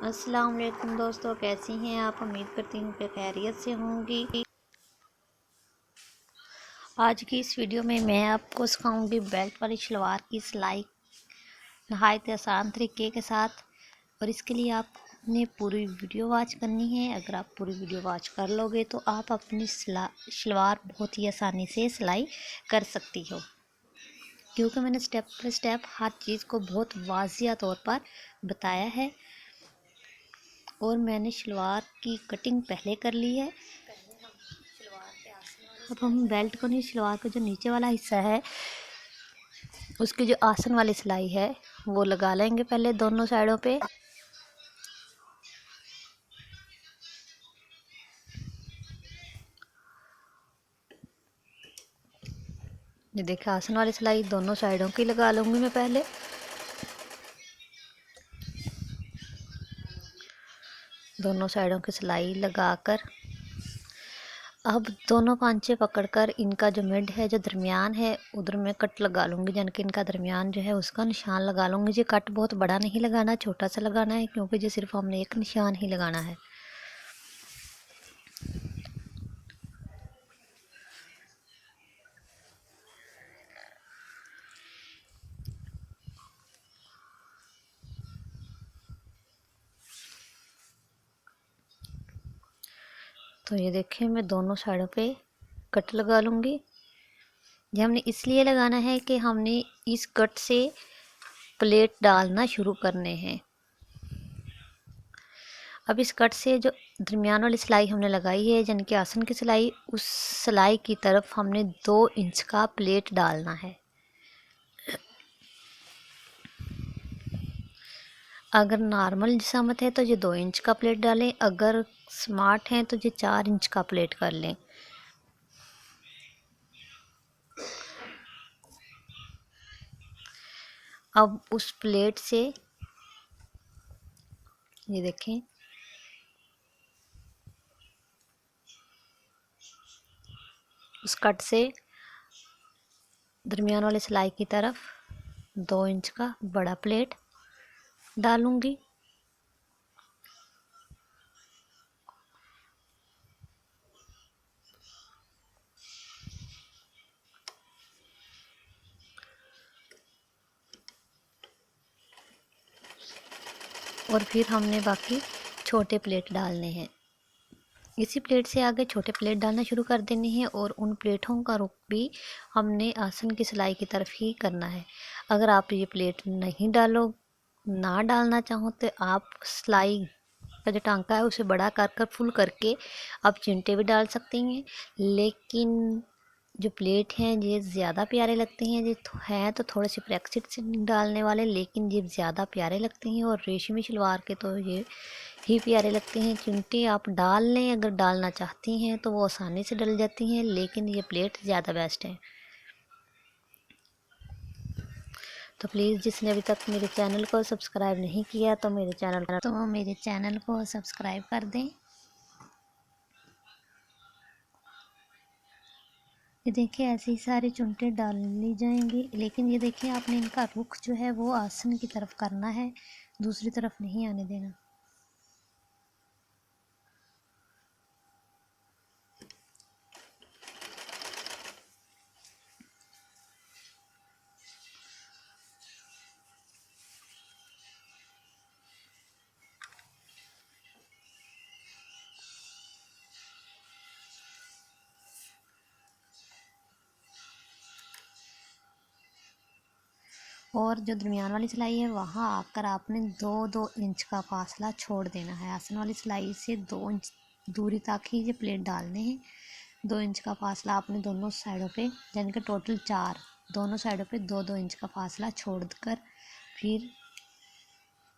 अस्सलाम वालेकुम दोस्तों, कैसी हैं आप। उम्मीद करती हूँ कि खैरियत से होंगी। आज की इस वीडियो में मैं आपको सिखाऊंगी बेल्ट वाली शलवार की सिलाई नहायत आसान तरीके के साथ। और इसके लिए आपने पूरी वीडियो वॉच करनी है। अगर आप पूरी वीडियो वॉच कर लोगे तो आप अपनी शलवार बहुत ही आसानी से सिलाई कर सकती हो, क्योंकि मैंने स्टेप बाय स्टेप हर चीज़ को बहुत वाज़िया तौर पर बताया है। और मैंने शलवार की कटिंग पहले कर ली है। अब हम बेल्ट को नहीं, शलवार का जो नीचे वाला हिस्सा है उसकी जो आसन वाली सिलाई है वो लगा लेंगे पहले दोनों साइडों पे। ये देखिए, आसन वाली सिलाई दोनों साइडों की लगा लूँगी मैं पहले। दोनों साइडों की सिलाई लगाकर अब दोनों पांचे पकड़कर इनका जो मिड है, जो दरमियान है, उधर मैं कट लगा लूँगी। यानी कि इनका दरमियान जो है उसका निशान लगा लूँगी। ये कट बहुत बड़ा नहीं लगाना, छोटा सा लगाना है, क्योंकि ये सिर्फ हमने एक निशान ही लगाना है। तो ये देखिए, मैं दोनों साइडों पे कट लगा लूँगी। ये हमने इसलिए लगाना है कि हमने इस कट से प्लेट डालना शुरू करने हैं। अब इस कट से जो दरमियान वाली सिलाई हमने लगाई है, यानी कि आसन की सिलाई, उस सिलाई की तरफ हमने 2 इंच का प्लेट डालना है। अगर नॉर्मल जिसामत है तो ये 2 इंच का प्लेट डालें, अगर स्मार्ट हैं तो ये 4 इंच का प्लेट कर लें। अब उस प्लेट से ये देखें, उस कट से दरमियान वाली सिलाई की तरफ 2 इंच का बड़ा प्लेट डालूंगी। और फिर हमने बाकी छोटे प्लेट डालने हैं। इसी प्लेट से आगे छोटे प्लेट डालना शुरू कर देने हैं, और उन प्लेटों का रुख भी हमने आसन की सिलाई की तरफ ही करना है। अगर आप ये प्लेट नहीं ना डालना चाहो तो आप सिलाई का जो टांका है उसे बड़ा कर फुल करके आप चिमटे भी डाल सकती हैं। लेकिन जो प्लेट हैं ये ज़्यादा प्यारे लगते हैं। ये हैं तो थोड़े से प्रैक्टिस से डालने वाले, लेकिन ये ज़्यादा प्यारे लगते हैं। और रेशमी शलवार के तो ये ही प्यारे लगते हैं। चिमटे आप डाल लें, अगर डालना चाहती हैं तो वो आसानी से डल जाती हैं, लेकिन ये प्लेट ज़्यादा बेस्ट है। तो प्लीज़, जिसने अभी तक मेरे चैनल को सब्सक्राइब नहीं किया तो मेरे चैनल को सब्सक्राइब कर दें। ये देखिए, ऐसे ही सारे चुनटे डाल ली जाएंगी, लेकिन ये देखिए आपने इनका रुख जो है वो आसन की तरफ करना है, दूसरी तरफ नहीं आने देना। और जो दरमियान वाली सिलाई है वहाँ आकर आपने 2-2 इंच का फासला छोड़ देना है। आसन वाली सिलाई से 2 इंच दूरी तक ही ये प्लेट डालने हैं। 2 इंच का फासला आपने दोनों साइडों पे, यानी कि टोटल 4, दोनों साइडों पे 2-2 इंच का फासला छोड़कर फिर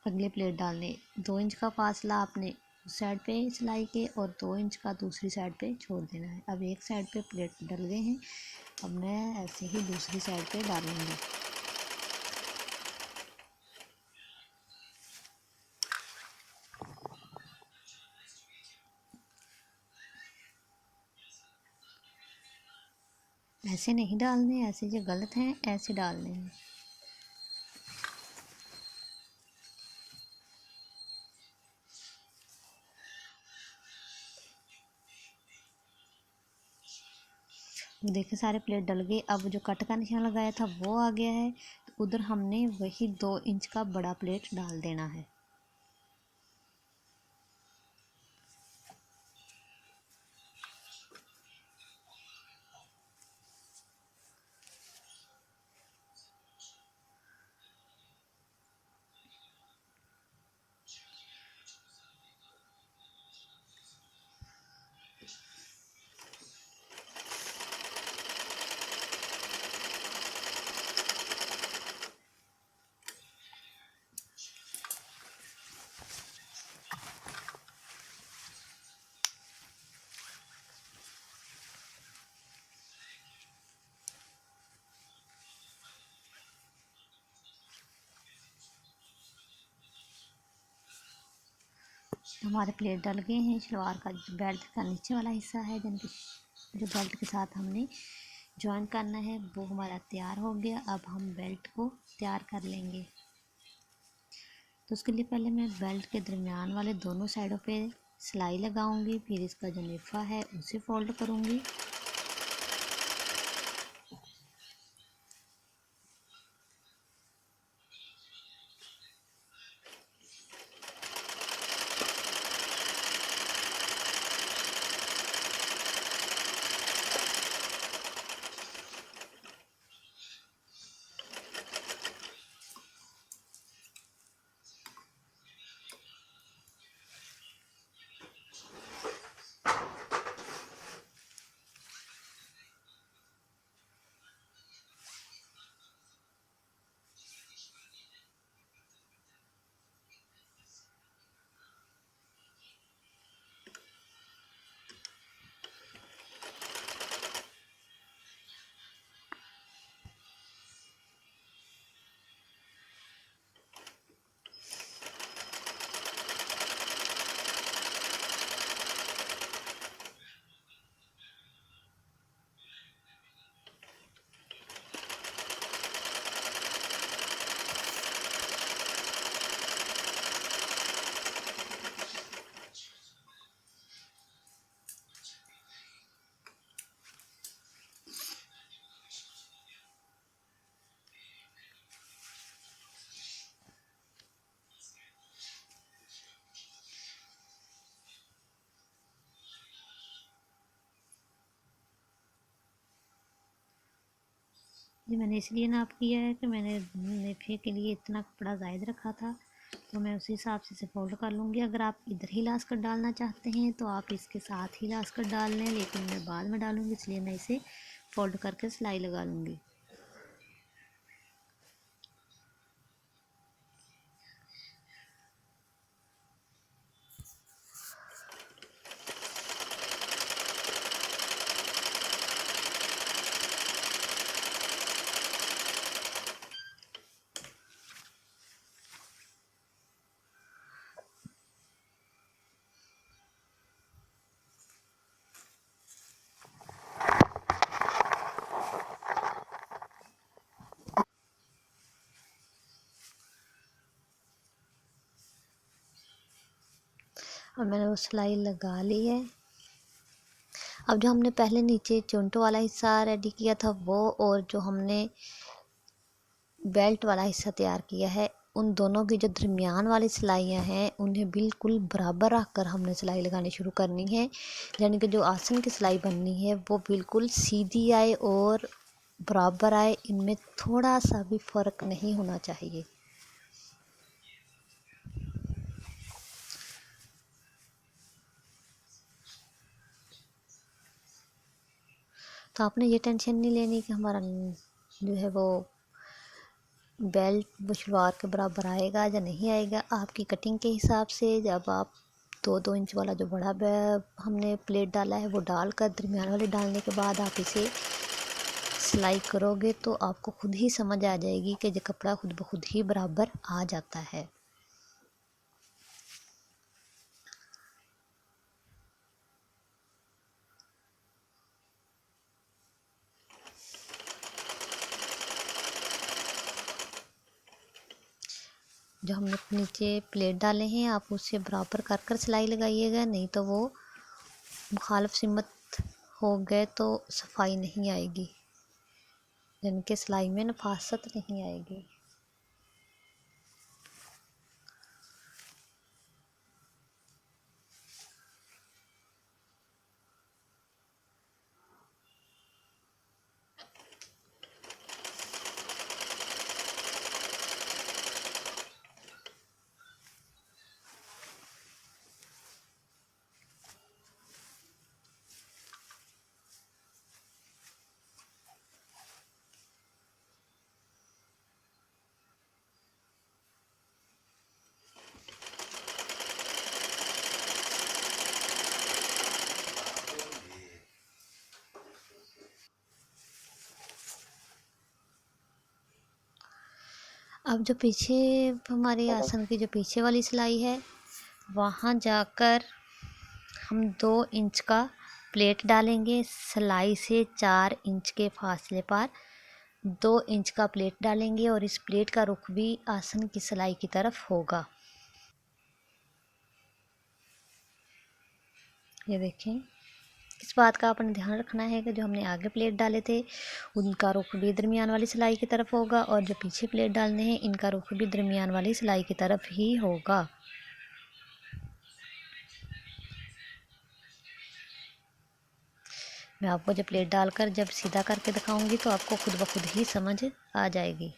अगली प्लेट डालने। 2 इंच का फासला आपने उस साइड पे सिलाई के और 2 इंच का दूसरी साइड पे छोड़ देना है। अब एक साइड पे प्लेट डल गए हैं, अब मैं ऐसे ही दूसरी साइड पे डालूंगी। ऐसे नहीं डालने, ऐसे जो गलत हैं ऐसे डालने हैं। देखिए सारे प्लेट डल गए। अब जो कट का निशान लगाया था वो आ गया है, तो उधर हमने वही 2 इंच का बड़ा प्लेट डाल देना है। हमारे प्लेट डल गए हैं। सलवार का जो बेल्ट का नीचे वाला हिस्सा है, यानी कि जो बेल्ट के साथ हमने जॉइन करना है, वो हमारा तैयार हो गया। अब हम बेल्ट को तैयार कर लेंगे। तो उसके लिए पहले मैं बेल्ट के दरमियान वाले दोनों साइडों पे सिलाई लगाऊंगी, फिर इसका जो नेफा है उसे फोल्ड करूंगी। ये मैंने इसलिए नाप किया है कि मैंने नेफे के लिए इतना कपड़ा ज़ायद रखा था, तो मैं उसी हिसाब से इसे फोल्ड कर लूँगी। अगर आप इधर ही लास कट डालना चाहते हैं तो आप इसके साथ ही लास कट डाल लें, लेकिन मैं बाद में डालूँगी, इसलिए मैं इसे फोल्ड करके सिलाई लगा लूँगी। और मैंने वो सिलाई लगा ली है। अब जो हमने पहले नीचे चुंटो वाला हिस्सा रेडी किया था वो, और जो हमने बेल्ट वाला हिस्सा तैयार किया है, उन दोनों की जो दरमियान वाली सिलाइयाँ हैं उन्हें बिल्कुल बराबर रख कर हमने सिलाई लगानी शुरू करनी है। यानी कि जो आसन की सिलाई बननी है वो बिल्कुल सीधी आए और बराबर आए, इनमें थोड़ा सा भी फ़र्क नहीं होना चाहिए। तो आपने ये टेंशन नहीं लेनी कि हमारा जो है वो बेल्ट वो शलवार के बराबर आएगा या नहीं आएगा। आपकी कटिंग के हिसाब से जब आप 2-2 इंच वाला जो बड़ा हमने प्लेट डाला है वो डालकर दरमियान वाले डालने के बाद आप इसे सिलाई करोगे तो आपको खुद ही समझ आ जाएगी कि ये कपड़ा खुद ब खुद ही बराबर आ जाता है। जो हमने नीचे प्लेट डाले हैं आप उससे बराबर कर कर सिलाई लगाइएगा, नहीं तो वो मुखालफ सिमत हो गए तो सफाई नहीं आएगी, यानी कि सिलाई में नफासत नहीं आएगी। अब जो पीछे हमारे आसन की जो पीछे वाली सिलाई है, वहाँ जाकर हम 2 इंच का प्लेट डालेंगे। सिलाई से 4 इंच के फासले पर 2 इंच का प्लेट डालेंगे और इस प्लेट का रुख भी आसन की सिलाई की तरफ होगा। ये देखें, इस बात का आपने ध्यान रखना है कि जो हमने आगे प्लेट डाले थे उनका रुख भी दरमियान वाली सिलाई की तरफ होगा, और जो पीछे प्लेट डालने हैं इनका रुख भी दरमियान वाली सिलाई की तरफ ही होगा। मैं आपको जब प्लेट डालकर जब सीधा करके दिखाऊंगी तो आपको खुद ब खुद ही समझ आ जाएगी।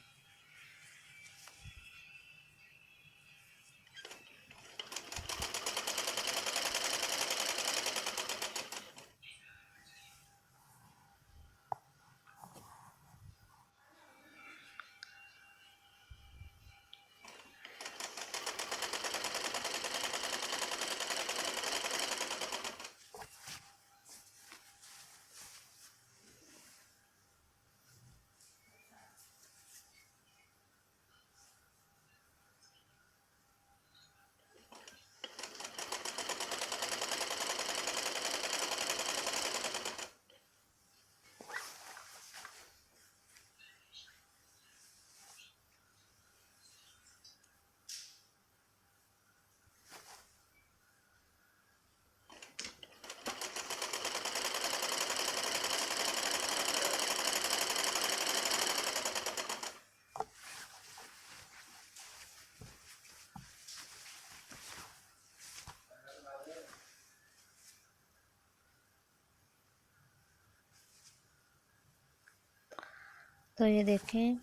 तो ये देखें,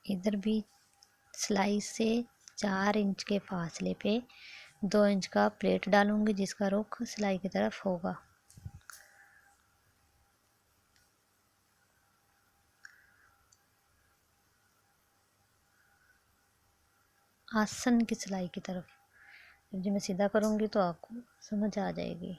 इधर भी सिलाई से 4 इंच के फासले पे 2 इंच का प्लेट डालूंगी जिसका रुख सिलाई की तरफ होगा। आसन की सिलाई की तरफ। जब मैं सीधा करूंगी तो आपको समझ आ जाएगी।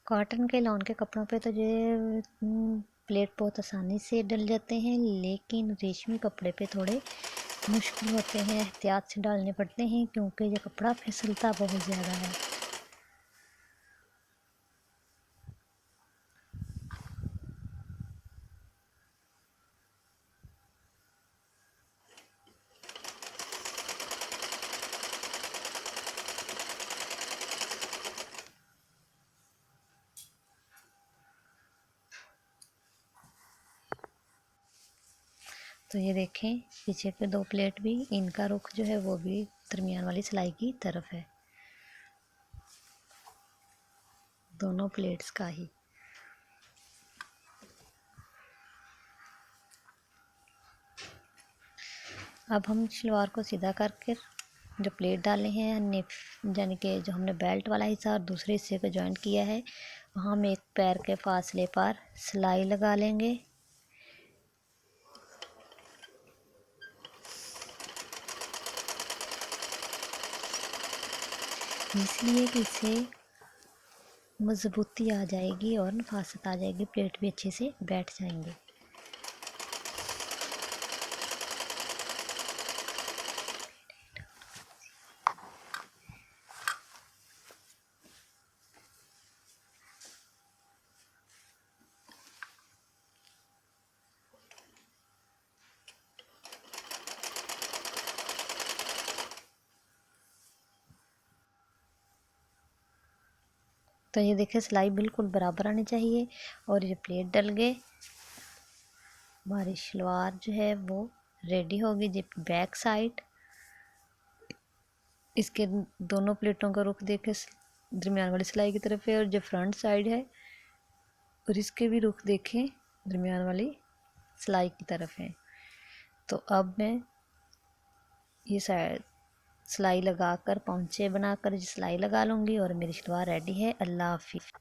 कॉटन के लॉन के कपड़ों पे तो ये प्लेट बहुत आसानी से डल जाते हैं, लेकिन रेशमी कपड़े पे थोड़े मुश्किल होते हैं, एहतियात से डालने पड़ते हैं क्योंकि ये कपड़ा फिसलता बहुत ज़्यादा है। तो ये देखें, पीछे के 2 प्लेट भी इनका रुख जो है वो भी दरमियान वाली सिलाई की तरफ है, दोनों प्लेट्स का ही। अब हम शलवार को सीधा करके जो प्लेट डाले हैं यानी कि जो हमने बेल्ट वाला हिस्सा और दूसरे हिस्से को जॉइंट किया है, वहाँ हम 1 पैर के फासले पर सिलाई लगा लेंगे। इसलिए कि इससे मज़बूती आ जाएगी और नफासत आ जाएगी, प्लेट भी अच्छे से बैठ जाएंगे। तो ये देखिए सिलाई बिल्कुल बराबर आनी चाहिए। और ये प्लेट डल गए, हमारी शलवार जो है वो रेडी होगी जी। बैक साइड इसके दोनों प्लेटों का रुख देखे दरमियान वाली सिलाई की तरफ है, और जो फ्रंट साइड है और इसके भी रुख देखें दरमियान वाली सिलाई की तरफ है। तो अब मैं ये साइड सिलाई लगाकर पौंचे बनाकर सिलाई लगा लूँगी और मेरी शलवार रेडी है। अल्लाह हाफिज़।